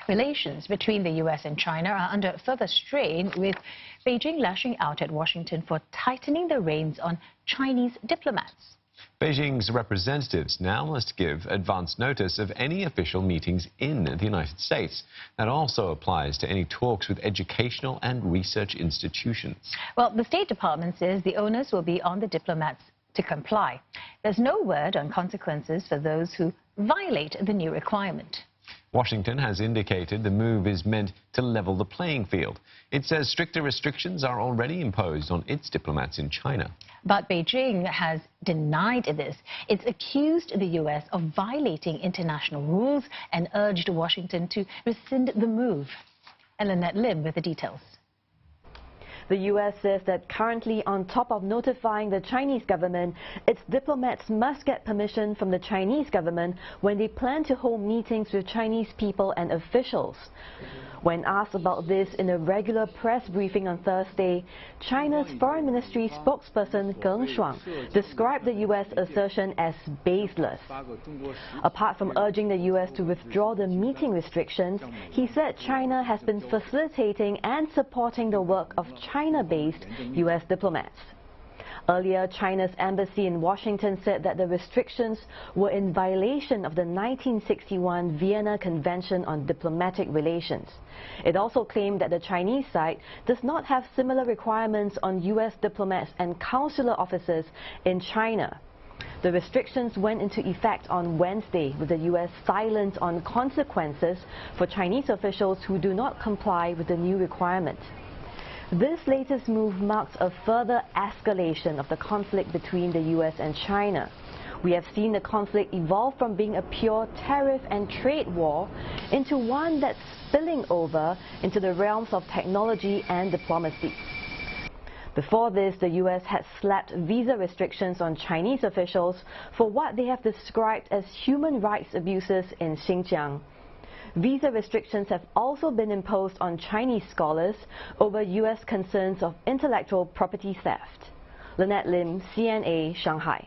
Relations between the U.S. and China are under further strain, with Beijing lashing out at Washington for tightening the reins on Chinese diplomats. Beijing's representatives now must give advance notice of any official meetings in the United States. That also applies to any talks with educational and research institutions. Well, the State Department says the onus will be on the diplomats to comply. There's no word on consequences for those who violate the new requirement. Washington has indicated the move is meant to level the playing field. It says stricter restrictions are already imposed on its diplomats in China. But Beijing has denied this. It's accused the U.S. of violating international rules and urged Washington to rescind the move. Lynette Lim with the details. The U.S. says that currently, on top of notifying the Chinese government, its diplomats must get permission from the Chinese government when they plan to hold meetings with Chinese people and officials. When asked about this in a regular press briefing on Thursday, China's Foreign Ministry spokesperson Geng Shuang described the U.S. assertion as baseless. Apart from urging the U.S. to withdraw the meeting restrictions, he said China has been facilitating and supporting the work of China-based U.S. diplomats. Earlier, China's embassy in Washington said that the restrictions were in violation of the 1961 Vienna Convention on Diplomatic Relations. It also claimed that the Chinese side does not have similar requirements on U.S. diplomats and consular officers in China. The restrictions went into effect on Wednesday, with the U.S. silent on consequences for Chinese officials who do not comply with the new requirement. This latest move marks a further escalation of the conflict between the U.S. and China. We have seen the conflict evolve from being a pure tariff and trade war into one that's spilling over into the realms of technology and diplomacy. Before this, the U.S. had slapped visa restrictions on Chinese officials for what they have described as human rights abuses in Xinjiang. Visa restrictions have also been imposed on Chinese scholars over U.S. concerns of intellectual property theft. Lynette Lim, CNA, Shanghai.